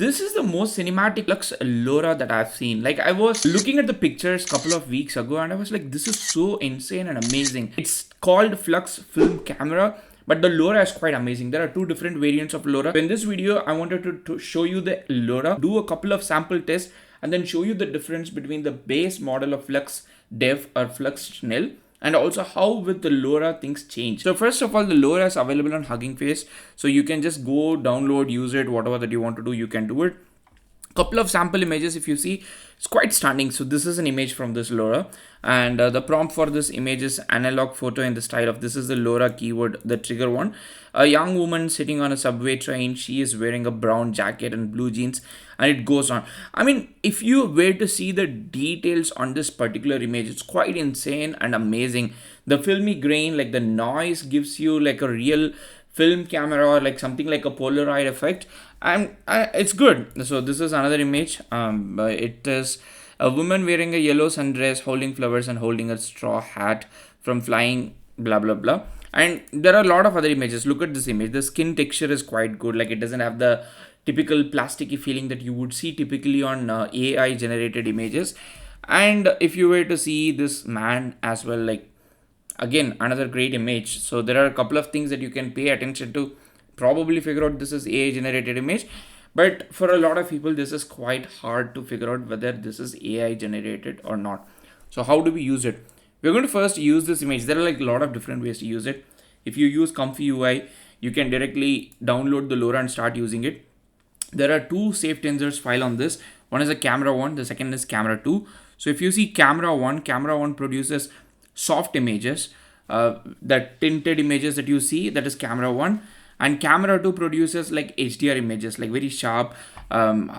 This is the most cinematic Flux LoRa that I've seen. Like, I was looking at the pictures a couple of weeks ago and I was like, this is so insane and amazing. It's called Flux Film Camera, but the LoRa is quite amazing. There are two different variants of LoRa. In this video, I wanted to show you the LoRa, do a couple of sample tests, and then show you the difference between the base model of Flux Dev or Flux Schnell, and also how with the LoRa things change. So first of all, the LoRa is available on Hugging Face, so you can just go download, use it, whatever that you want to do, you can do it. Couple of sample images, if you see, it's quite stunning. So this is an image from this LoRa, and the prompt for this image is analog photo in the style of, this is the LoRa keyword, the trigger one. A young woman sitting on a subway train, she is wearing a brown jacket and blue jeans, and it goes on. I mean, if you were to see the details on this particular image, it's quite insane and amazing. The filmy grain, like the noise, gives you like a real film camera, or like something like a Polaroid effect, and it's good. So this is another image. It is a woman wearing a yellow sundress, holding flowers and holding a straw hat from flying, blah blah blah. And there are a lot of other images. Look at this image. The skin texture is quite good. Like, it doesn't have the typical plasticky feeling that you would see typically on AI generated images. And if you were to see this man as well, like, again, another great image. So there are a couple of things that you can pay attention to, probably figure out this is AI generated image. But for a lot of people, this is quite hard to figure out whether this is AI generated or not. So how do we use it? We're going to first use this image. There are like a lot of different ways to use it. If you use Comfy UI, you can directly download the LoRa and start using it. There are two safe tensors file on this. One is a camera 1, the second is camera 2. So if you see camera 1 produces soft images, that tinted images that you see, that is camera 1. And camera 2 produces like HDR images, like very sharp,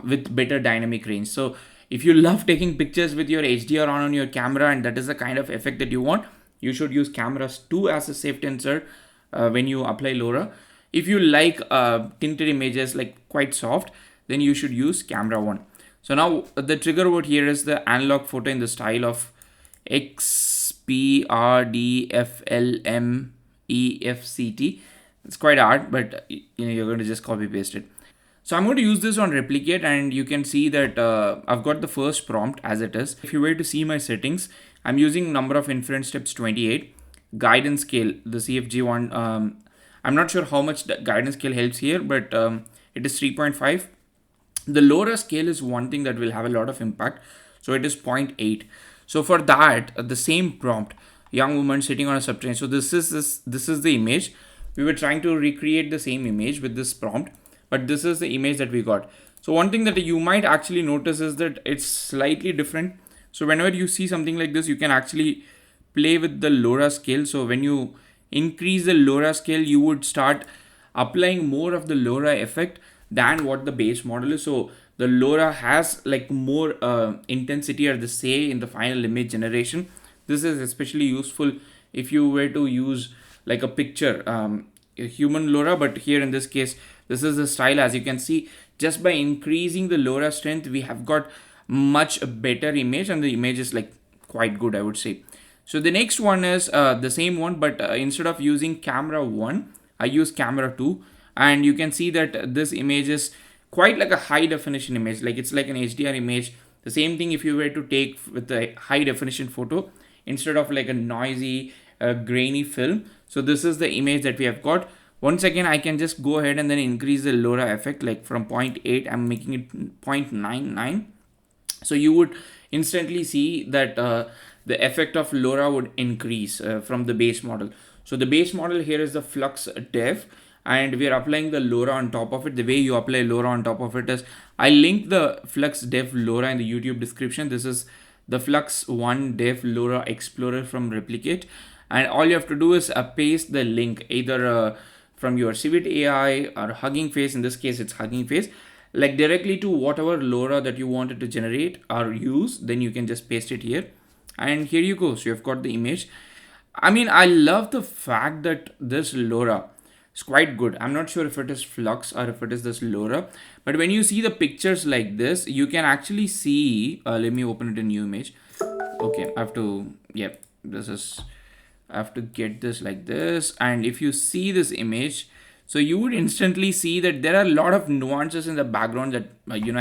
with better dynamic range. So if you love taking pictures with your HDR on your camera, and that is the kind of effect that you want, you should use camera 2 as a safe tensor when you apply LoRa. If you like tinted images, like quite soft, then you should use camera 1. So now the trigger word here is the analog photo in the style of EXPRDFLMEFCT. It's quite hard, but you're going to just copy paste it. So I'm going to use this on replicate, and you can see that I've got the first prompt as it is. If you were to see my settings, I'm using number of inference steps 28, guidance scale, the CFG one. I'm not sure how much the guidance scale helps here, but it is 3.5. The LoRa scale is one thing that will have a lot of impact. So it is 0.8. So for that, the same prompt, young woman sitting on a subtrain. So this is the image. We were trying to recreate the same image with this prompt, but this is the image that we got. So one thing that you might actually notice is that it's slightly different. So whenever you see something like this, you can actually play with the LoRa scale. So when you increase the LoRa scale, you would start applying more of the LoRa effect than what the base model is. So the LoRa has like more intensity or the say in the final image generation. This is especially useful if you were to use like a picture, a human LoRa, but here in this case, this is the style. As you can see, just by increasing the LoRa strength, we have got much better image, and the image is like quite good, I would say. So the next one is the same one, but instead of using camera 1, I use camera 2, and you can see that this image is quite like a high definition image, like it's like an HDR image. The same thing if you were to take with a high definition photo instead of like a noisy grainy film. So this is the image that we have got. Once again, I can just go ahead and then increase the LoRa effect, like from 0.8, I'm making it 0.99. So you would instantly see that the effect of LoRa would increase from the base model. So the base model here is the Flux Dev, and we are applying the LoRa on top of it. The way you apply LoRa on top of it is, I link the Flux Dev LoRa in the YouTube description. This is the Flux 1 Dev LoRa Explorer from Replicate, and all you have to do is paste the link either from your Civit AI or Hugging Face. In this case, it's Hugging Face, like directly to whatever LoRa that you wanted to generate or use. Then you can just paste it here, and here you go. So you've got the image. I mean, I love the fact that this LoRa, it's quite good. I'm not sure if it is Flux or if it is this LoRa, but when you see the pictures like this, you can actually see, let me open it in new image. Okay, I have to, yeah, I have to get this like this. And if you see this image, So you would instantly see that there are a lot of nuances in the background that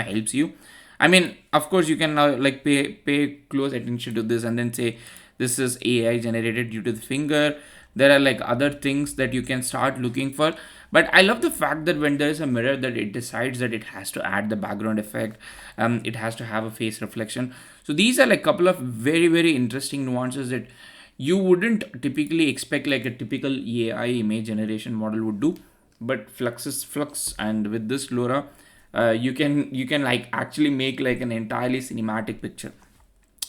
helps you. I mean, of course, you can now like pay close attention to this and then say this is AI generated due to the finger. There are like other things that you can start looking for. But I love the fact that when there is a mirror, that it decides that it has to add the background effect. It has to have a face reflection. So these are like a couple of very, very interesting nuances that you wouldn't typically expect like a typical AI image generation model would do. But Flux is Flux, and with this LoRa, you can like actually make like an entirely cinematic picture.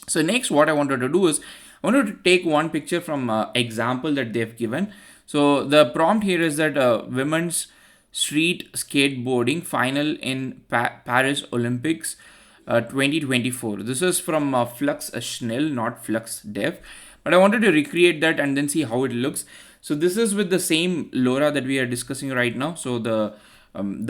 So next, what I wanted to do is I wanted to take one picture from example that they've given. So the prompt here is that women's street skateboarding final in Paris Olympics 2024. This is from Flux Schnell, not Flux Dev. But I wanted to recreate that and then see how it looks. So this is with the same LoRa that we are discussing right now. So the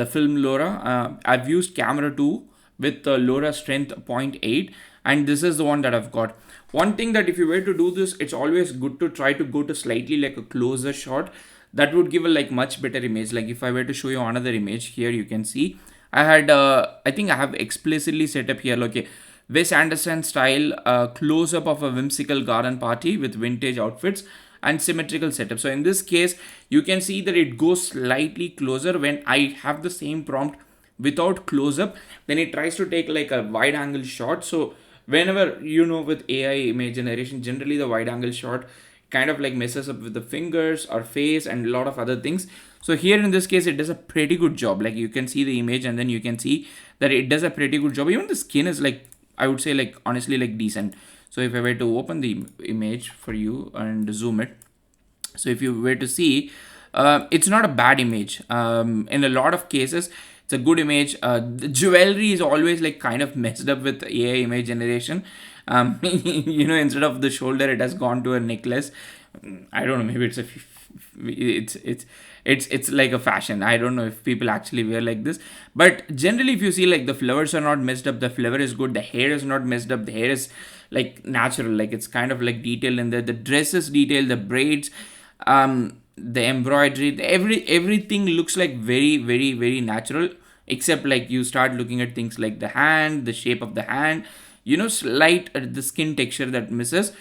film LoRa, I've used camera 2 with LoRa strength 0.8, and this is the one that I've got. One thing that if you were to do this, it's always good to try to go to slightly like a closer shot. That would give a like much better image. Like if I were to show you another image here, you can see I think I have explicitly set up here, okay, Wes Anderson style close up of a whimsical garden party with vintage outfits and symmetrical setup. So in this case, you can see that it goes slightly closer when I have the same prompt without close up. Then it tries to take like a wide angle shot. So whenever with AI image generation, generally the wide angle shot kind of like messes up with the fingers or face and a lot of other things. So here in this case, it does a pretty good job. Like you can see the image and then you can see that it does a pretty good job. Even the skin is like, I would say like honestly like decent. So if I were to open the image for you and zoom it, so if you were to see, it's not a bad image. In a lot of cases, it's a good image. The jewelry is always like kind of messed up with AI image generation. Instead of the shoulder, it has gone to a necklace. I don't know. Maybe it's like a fashion. I don't know if people actually wear like this, but generally if you see like the flowers are not messed up, the flower is good, the hair is not messed up, the hair is like natural, like it's kind of like detailed in there, the dress is detailed, the braids, the embroidery, everything looks like very, very, very natural, except like you start looking at things like the hand, the shape of the hand, slight the skin texture that misses.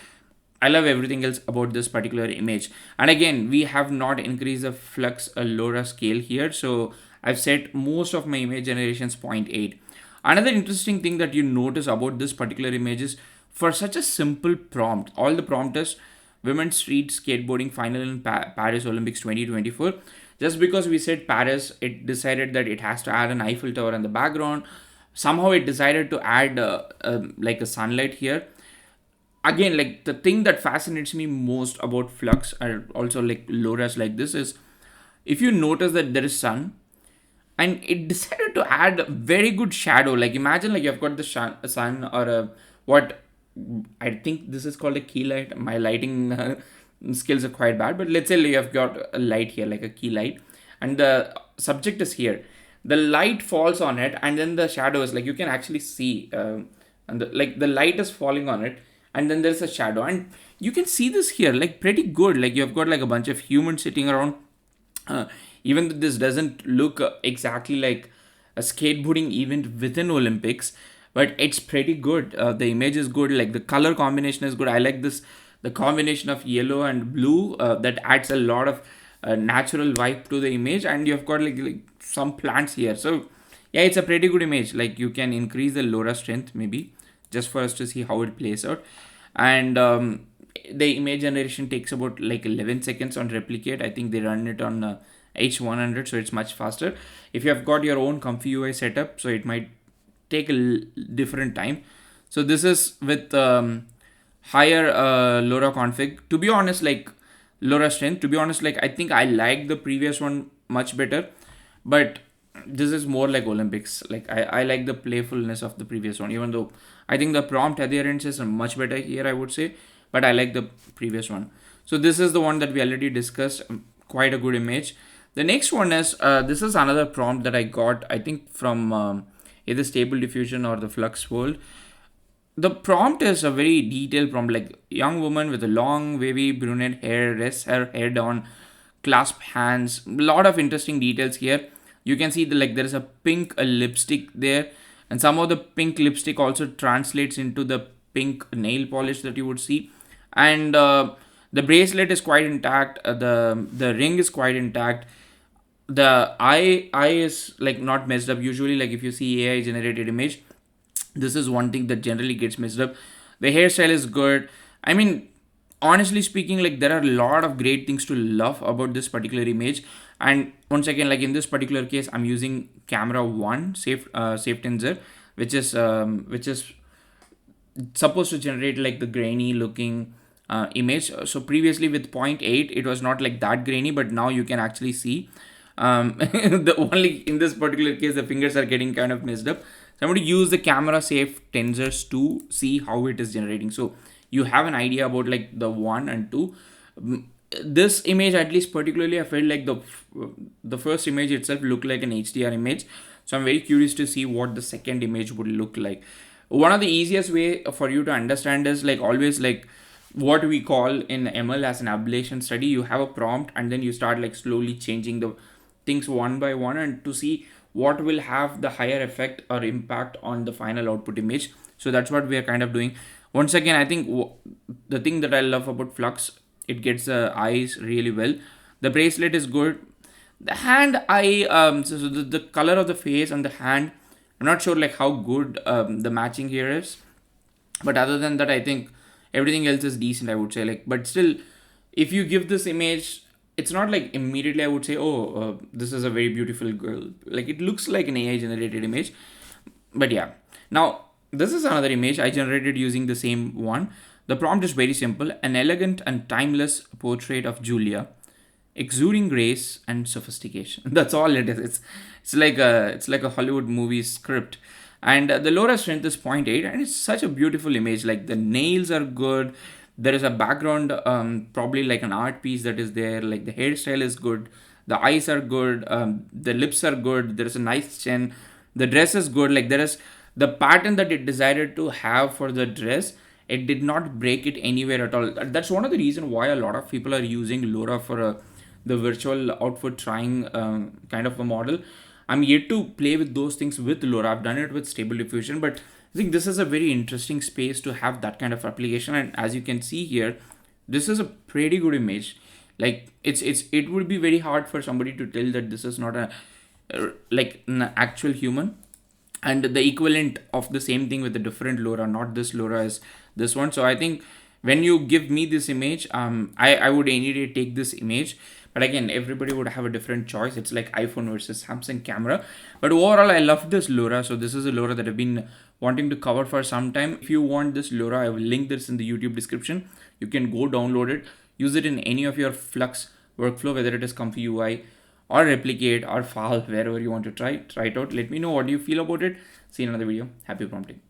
I love everything else about this particular image. And again, we have not increased the Flux LoRa scale here. So I've set most of my image generations 0.8. Another interesting thing that you notice about this particular image is for such a simple prompt, all the prompt is women's street skateboarding final in Paris Olympics 2024. Just because we said Paris, it decided that it has to add an Eiffel Tower in the background. Somehow it decided to add like a sunlight here. Again, like the thing that fascinates me most about Flux and also like LoRa's like this is if you notice that there is sun and it decided to add very good shadow. Like imagine like you've got the sun or what I think this is called a key light. My lighting skills are quite bad, but let's say like you've got a light here, like a key light, and the subject is here. The light falls on it, and then the shadow is like you can actually see, and the light is falling on it, and then there's a shadow, and you can see this here like pretty good. Like you've got like a bunch of humans sitting around. Even though this doesn't look exactly like a skateboarding event within Olympics, but it's pretty good. The image is good, like the color combination is good. I like this, the combination of yellow and blue that adds a lot of natural vibe to the image, and you've got like some plants here. So yeah, it's a pretty good image. Like you can increase the LoRa strength maybe just for us to see how it plays out. And the image generation takes about like 11 seconds on replicate. I think they run it on H100, so it's much faster. If you have got your own comfy UI setup, so it might take a different time. So this is with higher LoRa config. To be honest, like LoRa strength, to be honest, like I think I like the previous one much better, but this is more like Olympics. Like I like the playfulness of the previous one, even though I think the prompt adherence is much better here, I would say, but I like the previous one. So this is the one that we already discussed, quite a good image. The next one is, this is another prompt that I got, I think from either Stable Diffusion or the Flux World. The prompt is a very detailed prompt, like young woman with a long wavy brunette hair, rests her head on clasp hands, a lot of interesting details here. You can see like there is a pink lipstick there, and some of the pink lipstick also translates into the pink nail polish that you would see. And the bracelet is quite intact, the ring is quite intact, the eye is like not messed up. Usually, like if you see AI generated image, this is one thing that generally gets messed up. The hairstyle is good. I mean, honestly speaking, like there are a lot of great things to love about this particular image. And once again, like in this particular case, I'm using camera one safe tensor, which is supposed to generate like the grainy looking image. So previously with 0.8 it was not like that grainy, but now you can actually see the only in this particular case the fingers are getting kind of messed up. So I'm going to use the camera safe tensors to see how it is generating, so you have an idea about like the 1 and 2. This image, at least particularly, I felt like the first image itself looked like an HDR image, so I'm very curious to see what the second image would look like. One of the easiest way for you to understand is like always like what we call in ML as an ablation study. You have a prompt and then you start like slowly changing the things one by one and to see what will have the higher effect or impact on the final output image. So that's what we are kind of doing. Once again, I think the thing that I love about Flux, it gets the eyes really well. The bracelet is good. The hand eye, so the color of the face and the hand, I'm not sure like how good the matching here is, but other than that, I think everything else is decent, I would say. Like, but still, if you give this image, it's not like immediately I would say, oh, this is a very beautiful girl. Like it looks like an AI generated image, but yeah. Now this is another image I generated using the same one. The prompt is very simple: an elegant and timeless portrait of Julia, exuding grace and sophistication. That's all it is. It's like a Hollywood movie script. And the LoRa strength is 0.8, and it's such a beautiful image. Like the nails are good. There is a background, probably like an art piece that is there. Like the hairstyle is good. The eyes are good. The lips are good. There is a nice chin. The dress is good. Like there is the pattern that it decided to have for the dress. It did not break it anywhere at all. That's one of the reasons why a lot of people are using LoRa for the virtual outfit trying kind of a model. I'm yet to play with those things with LoRa. I've done it with Stable Diffusion, but I think this is a very interesting space to have that kind of application. And as you can see here, this is a pretty good image. Like it would be very hard for somebody to tell that this is not a like an actual human. And the equivalent of the same thing with a different LoRa, not this LoRa, is this one. So I think when you give me this image, I would any day take this image. But again, everybody would have a different choice. It's like iPhone versus Samsung camera. But overall, I love this LoRa. So this is a LoRa that I've been wanting to cover for some time. If you want this LoRa, I will link this in the YouTube description. You can go download it, use it in any of your Flux workflow, whether it is Comfy UI or Replicate or File, wherever you want to try it out. Let me know what you feel about it. See you in another video. Happy prompting.